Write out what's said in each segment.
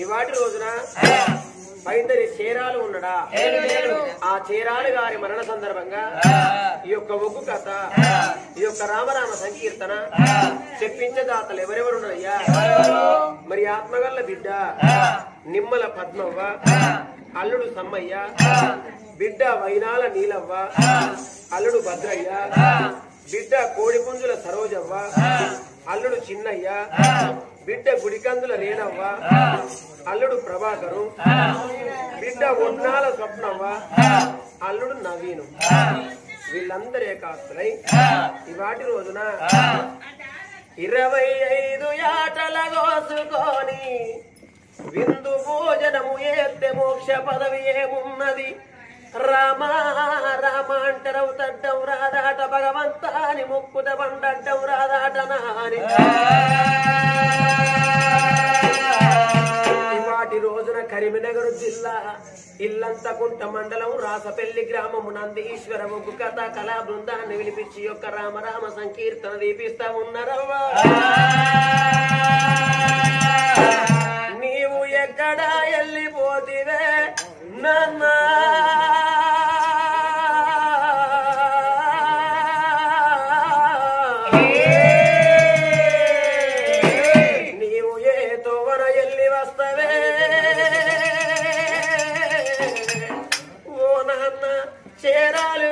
ఇవాటి రోజున పైందరి చీరాలు ఉన్నడా ఆ చీరాలు గారి మరణ సందర్భంగా ఈ యొక్క ఒగ్గు కథ ఈ యొక్క రామరామ సంకీర్తన చెప్పించే దాతలు ఎవరెవరున్నారయ్యా మరి ఆత్మగల్ల బిడ్డ నిమ్మల పద్మవ్వ అల్లుడు సమ్మయ్య బిడ్డ వైనాల నీలవ్వ అల్లుడు భద్రయ్య బిడ్డ కోడిపుంజుల సరోజవ్వ అల్లుడు చిన్నయ్య బిడ్డ గుడికందుల రేణవ్వ అల్లుడు ప్రభాకరు బిడ్డ ఒన్నాల స్వప్నవ్వ అల్లుడు నవీను వీళ్ళందరూ ఏకాస్తులై ఇవాటి రోజున 25 యాటల కోసుకొని విందు భోజనము ఏస్తే మోక్ష పదవి ఏమున్నది రామ రామ అంటరవు తడ్డం రాదాట భగవంతాని ముక్కుత పండడ్డం రాదాట నాని ఇవాటి రోజున కరీంనగర్ జిల్లా ఇల్లంతకుంట మండలం రాసపల్లి గ్రామము నందీశ్వర ఒగ్గు కథ కళా బృందాన్ని విలిపించి యొక్క రామరామ సంకీర్తన దీపిస్తా ఉన్నారవ్వా నీవు ఎక్కడా వెళ్ళిపోతివే నాన్నా నీవు ఏ తోవన వెళ్ళి వస్తవే ఓ నాన్న చేరాలు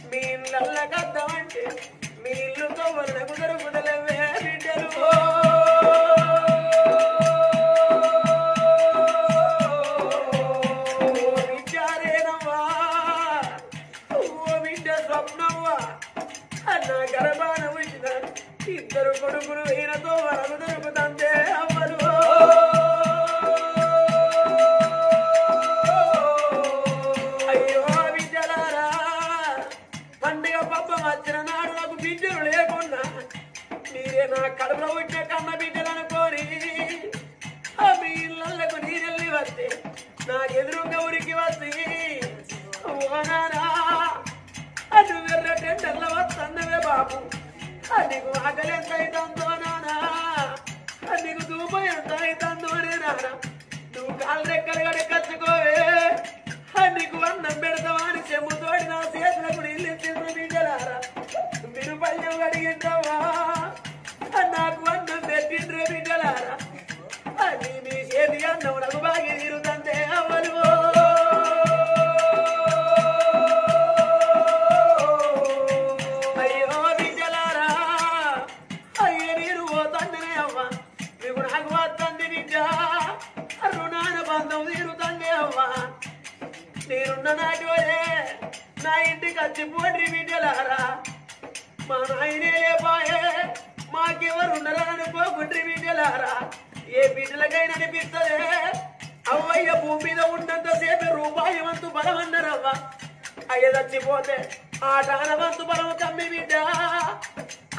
మీ ఇళ్ళ కద్దామంటే మీ ఇల్లుతో వరకు దొరుకుదలవే బిడ్డలు విచారేనవ్వా ఓ బిడ్డ స్వప్నవ్వా అన్న గర్భాన వచ్చిన ఇద్దరు కొడుకులు ఈయనతో వరకు దొరుకుతంటే అవ్వలు బిడ్డలు లేకుండా మీరే నా కడుపులో వచ్చే కన్న బిడ్డలు అనుకోని మీ ఇళ్ళకు నీరెళ్ళి వస్తే నాకు ఎదురుగా ఉరికి వస్తే బాబు నీకు ఆకలి ఎంత అవుతుందో నానా నీకు ధూపం ఎంత అవుతుందో అనే నాన్న నువ్వు కాళ్ళు రెక్కలు గడకచ్చుకోవే నీకు అన్నం పెడతావా అని చెమ్ముతోడి నా చేతులకు నీళ్ళు ఎత్తిండ్రు బిడ్డలారా మీరు పల్లెం కడిగింటావా నాకు అన్నం పెట్టిండ్రు బిడ్డలారా అది మీ చేతి అన్నం నాకు బాగా తీరుతంటే అవ్వలు అయ్యో బిడ్డలారా అయ్యో నేను పోతాందనే అవ్వ మీకు నాకు వస్తుంది బిడ్డ రుణాన బంధం తీరుతందే అవ్వ నేనున్న నాటి వరే నా ఇంటికి వచ్చిపోండి బిడ్డలారా మా నాయనే లేపాయే మాకెవరున్నరా అనుకోకుండ్రి బిడ్డలారా ఏ బిడ్డలకైనా అనిపిస్తుంది అవ్వయ్య భూమి మీద ఉన్నంతసేపు రూపాయి వంతు బలం అన్నారవ్వ అయ్య చచ్చిపోతే ఆటాన వంతు బలం కమ్మి బిడ్డ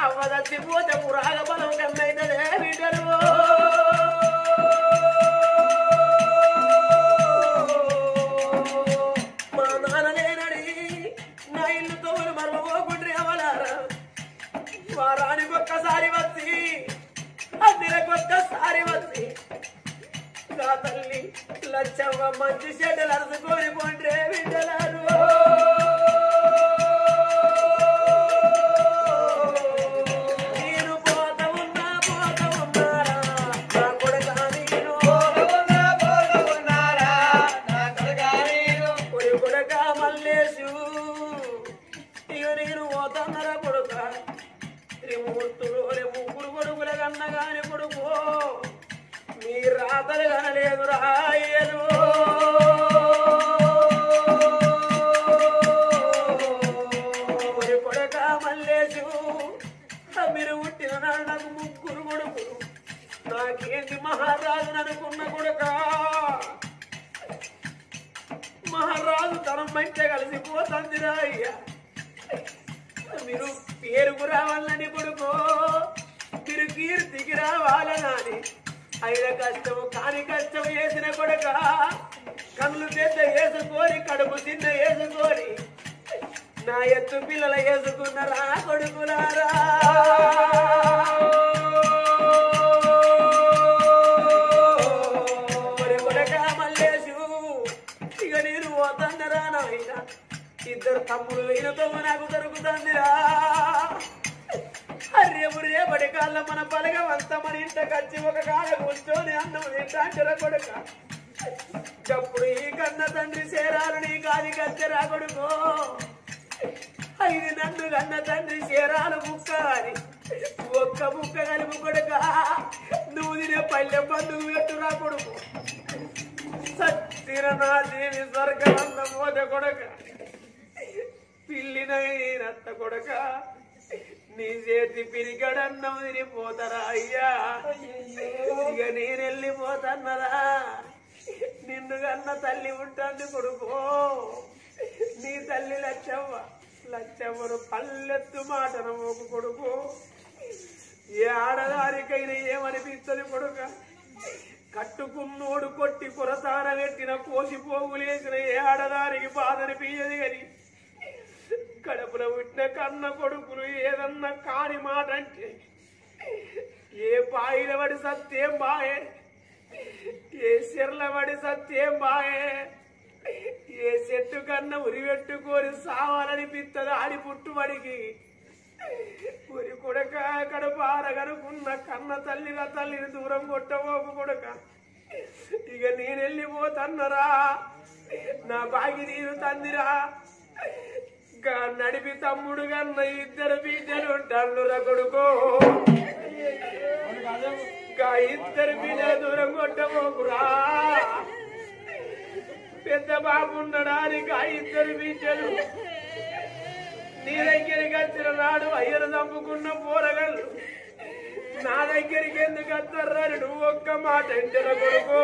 అవ్వ చచ్చిపోతే పురాగ బలం కమ్మి అవుతుందే బిడ్డలు మా నాన్న లేనడి నా ఇల్లు తోలు మరవకుండ్రి అవలారా వారానికి ఒక్కసారి వచ్చి అన్నిలకు ఒక్కసారి వచ్చి నా తల్లి లచ్చవ్వ మంచి చెడ్డలు అరుచుకొని పోండ్రే బిడ్డలారు నేను పోత ఉన్నారా నా కొడుక నేను కొడుక మల్లేశు ఇక నేను పోతన్నరా కొడుక త్రిమూర్తులు ముగ్గురు కొడుకుల కన్నా కాని కొడుకు మీ రాతలు కనలేదు రాయలు కొడుక మల్లేశు మీరు పుట్టిన నాడు నాకు ముగ్గురు కొడుకులు నాకేంటి మహారాజు అనుకున్న కొడుక మహారాజు తనం మంటే కలిసిపోతుందిరా అయ్యా మీరు పేరుకు రావాలని కొడుకో మీరు కీర్తికి రావాలని అయిన కష్టము కాని కష్టం వేసిన కొడుక కళ్ళు పెద్ద వేసుకొని కడుపు చిన్న వేసుకొని నా ఎత్తు పిల్లల వేసుకున్నారా కొడుకులారా కొడుక మల్లేశు ఇక నేను పోతన్నరా నాయన ఇద్దరు తమ్ముడు ఈయనతో నాకు దొరుకుతుందిరా రేపు రేపటి కాళ్ళ మన బలగవంత మన ఇంటికి వచ్చి ఒక కాడ కూర్చొని అన్నం తింటాంటరా కొడుక అప్పుడు ఈ కన్న తండ్రి చేరాలు నీ కాది కచ్చరా కొడుకో ఇది నన్ను కన్న తండ్రి చేరాలు బుక్క అని ఒక్క బుక్క కలుపు కొడుక నువ్వు తినే పల్లె బంధువు పెట్టురా కొడుకు సత్తిర నా దేవి స్వర్గమంత పోతే కొడుక పిల్లినత్త కొడుక నీ చేతి పిరిగడన్నం తినిపోతారా అయ్యా ఇక నేను వెళ్ళిపోతన్నరా నిన్ను కన్న తల్లి ఉంటుంది కొడుకో నీ తల్లి లచ్చవ్వను పల్లెత్తు మాటను ఒక కొడుకు ఏ ఆడదానికైనా ఏమనిపిస్తుంది కొడుక కట్టుకున్నోడు కొట్టి కొరతాన పెట్టిన కోసిపోగులేసిన ఏ ఆడదానికి బాధనిపించదు కానీ కడుపులో పుట్టిన కన్న కొడుకులు ఏదన్నా కాని మాట అంటే ఏ పాయిల పడి సత్యం బాయే ఏ సిర్ల పడి సత్యం బాయే ఏ చెట్టు కన్నా ఉరి పెట్టుకొని సావాలనిపిస్తుంది ఆడి పుట్టుబడికి ఉరి కొడక కడుపారగనుకున్న కన్న తల్లిని దూరం కొట్టబోకు కొడక ఇక నేను వెళ్ళిపోతన్నరా నా బాగి నీరు తందిరా నడిపి తమ్ముడు కన్న ఇద్దరు బిడ్డలు ఉంటాళ్ళురా కొడుకో ఇద్దరు బిడ్డల దూరం కొట్టబోకురా పెద్ద బాబు ఉండడానికి ఆ ఇద్దరు బిడ్డలు నీ దగ్గరికి వచ్చిన నాడు అయ్యను చంపుకున్న పోరగలు నా దగ్గరికి ఎందుకు వస్తారని నువ్వు ఒక్క మాట ఎంటల కొడుకో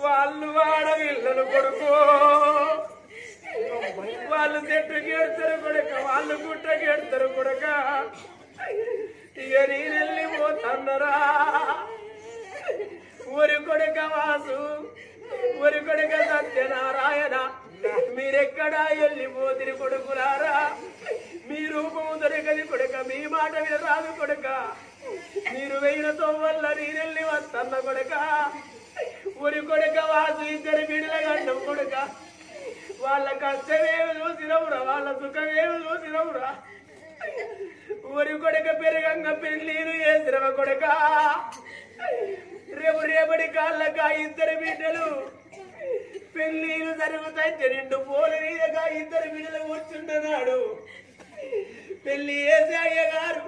వాళ్ళు ఆడవిళ్ళను కొడుకో వాళ్ళు చెట్టుకి ఎడతారు కొడుక వాళ్ళు గుట్టకి ఎడతారు కొడుక ఇక నేను వెళ్ళిపోతన్నరా ఊరి కొడుక వాసు ఊరి కొడుక సత్యనారాయణ మీరెక్కడా వెళ్ళిపోతిరి కొడుకులారా మీరు కాదు కొడుక మీరు వెయ్యినతో వల్ల నేనెళ్ళి వస్తన్న కొడుక ఊరి కొడుక వాసు ఇద్దరు బిడ్డల గండం కొడుక వాళ్ళ కష్టమేమి చూసినవురా వాళ్ళ సుఖమేమి చూసినవురా ఊరి కొడుక పెరుగంగ పెళ్ళిను చేసినవ కొడుక రేపటి కాళ్ళక ఇద్దరు బిడ్డలు పెళ్ళిళ్ళు జరుగుతాయి నిండు పోల మీదగా ఇద్దరు బిడ్డలు కూర్చుంటున్నాడు పెళ్లి చేసే అయ్యగారు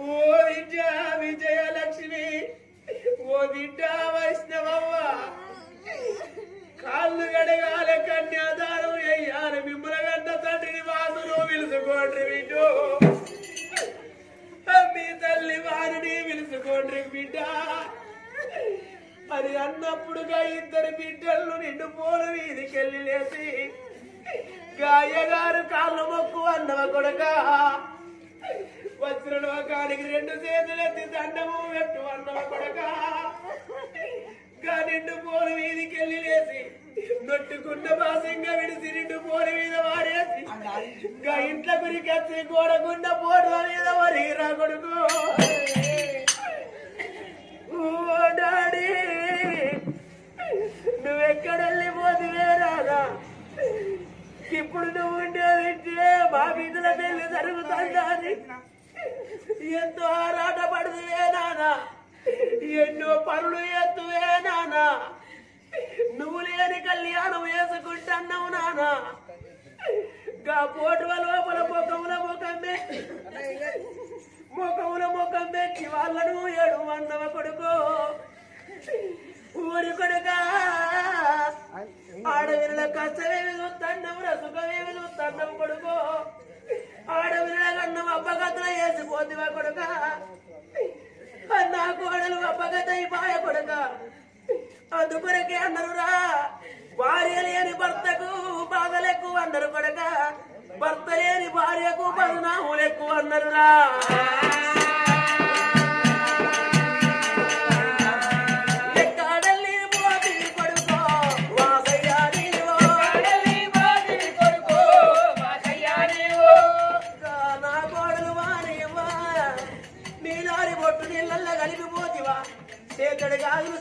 ఓ విజయలక్ష్మి ఓ బిడ్డ వైష్ణవవ్వ కాళ్ళు గడగాలి కన్యాదానం అయ్యాలి మిమ్మల్ని గంట తండ్రిని వాసును పిలుచుకోండి బిడ్డు మీ తల్లి వారిని పిలుచుకోండి బిడ్డ అని అన్నప్పుడుగా ఇద్దరు బిడ్డలను నిండు పోల వీధికెళ్ళి లేచి గాయగారు కాళ్ళు మొక్కు అన్నవ కొడక వచ్చిన లోకానికి రెండు చేతులెత్తి దండము పెట్టు అన్నవ కొడక గా నిండు పోలు వీధికెళ్ళి లేచి నొట్టుకున్న బాసంగా విడిచి నిండు పోలు మీద వాడేసి గా ఇంట్లో గురికెత్తి గోడగుండ పోటు మీద వరీరా కొడుకు ఓ డాడీ నువ్వెక్కడెళ్ళిపోతువే రాదా ఇప్పుడు నువ్వు ఉండేది మా బిడ్డల పెళ్లి జరుగుతుంది ఎంతో ఆరాట పడుతువే నానా ఎన్నో పనులు ఎత్తువే నానా నువ్వు లేని కళ్యాణం వేసుకుంటున్నావు నానా గా పోటువ లోపల ముఖం పెట్టి వాళ్ళను ఏడు అన్నవ కొడుకో ఊరి కొడుక ఆడవిల కష్టమేమి చూస్తున్నావు సుఖమేమి చూస్తున్నావు కొడుకో ఆడవిల కన్నం అబ్బగతన వేసిపోతివా కొడుక నా కోడలు అబ్బగత అయిపోయ కొడుక అందుకొరకే అన్నరురా భార్య లేని భర్తకు బాధలు ఎక్కువ అన్నారు కొడుక భర్త లేని భార్యకు బదునాములు ఎక్కువ అన్నరురా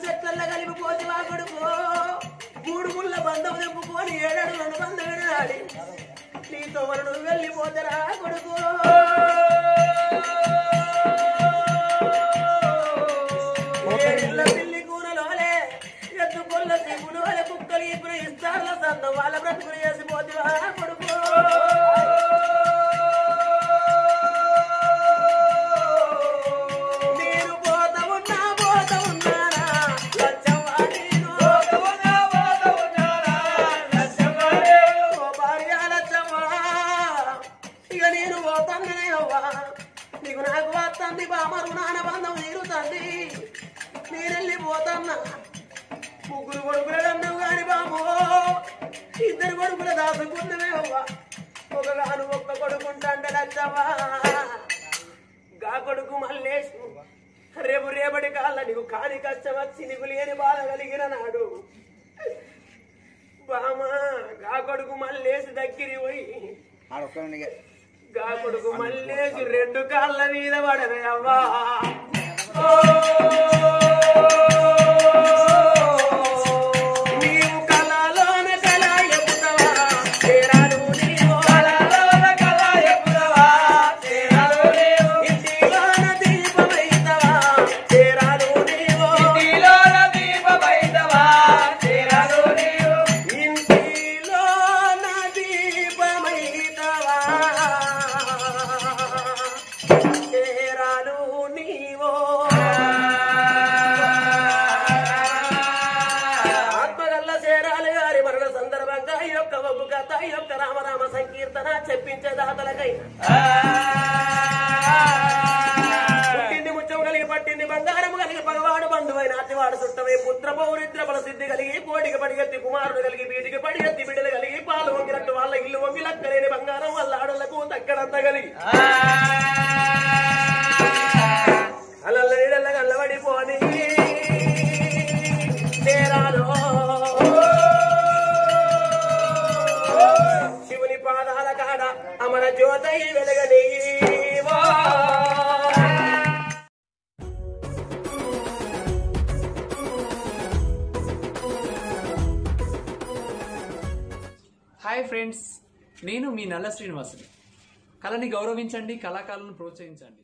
చెట్ల కలిపిపోతివా కొడుకు మూడు ముళ్ళ బంధం తెప్పుకొని ఏడడులను బంధ వినాలి నీతో వరడు వెళ్ళిపోతారా కొడుకు ఏళ్ళ పిల్లి కూరలోలే ఎత్తు కొల్ల తీపులు వాళ్ళ కుక్కలు ఇప్పుడు ఇస్తార్ల సందం వాళ్ళ బ్రతుకులు చేసిపోతివా కొడుకు నీకు నాకు వస్తుంది బామరు నాన్న బంధం తీరుతుంది నేనెళ్ళిపోతున్నా ముగ్గురు కొడుకులు అన్నావు కాని బాబు ఇద్దరు కొడుకుల దాసుకుందమే అవ్వా ఒకగాను ఒక్క కొడుకుంటాంటే లచ్చవా గా కొడుకు మల్లేసు రేపటి కాళ్ళ నీకు కాని కష్టం వచ్చి నీకు లేని బాధ కలిగిన నాడు బామా గా కొడుకు మల్లేసి దగ్గరికి పోయి గా కొడుకు మల్లేసి రెండు కాళ్ళ మీద పడవే అవ్వా నీవు కళలోన కళ ఎప్పుడవా చేరాలు నీవు కళలోన కళ ఎప్పుడవా చేరాలు నీవు ఇంటిలోన దీపమైతవా చేరాలు నీవు ఇంటిలోన దీపమైతవా చేరాలు నీవు ఇంటిలోన దీపమైతవా చేరాలు నీవో ఆత్మగల్ల చేరాలు గారి మరణ సందర్భంగా ఈ యొక్క ఒగ్గు కథ ఈ యొక్క రామరామ సంకీర్తన చెప్పించే దాతలకై పుట్టింది ముచ్చం కలిగి పట్టింది బంగారం కలిగి పగవాడు బంధువైన అతివాడు చుట్టమై పుత్ర పౌరిద్ర బల సిద్ధి కలిగి కోడికి పడిగెత్తి కుమారుడు కలిగి వీటికి పడిగెత్తి బిడ్డలు కలిగి పాలు వంగినట్టు వాళ్ళ ఇల్లు వంగి లక్కలేని బంగారం వాళ్ళ ఆడలకు తక్కడంత కలిగి అలల్ల నీడల్ల గల్లబడిపోని చేరాలో శివుని పాదాల కాడ అమర జ్యోతై వెలగని హాయ్ ఫ్రెండ్స్, నేను మీ నల్ల శ్రీనివాసుని. కళని గౌరవించండి, కళాకారులను ప్రోత్సహించండి.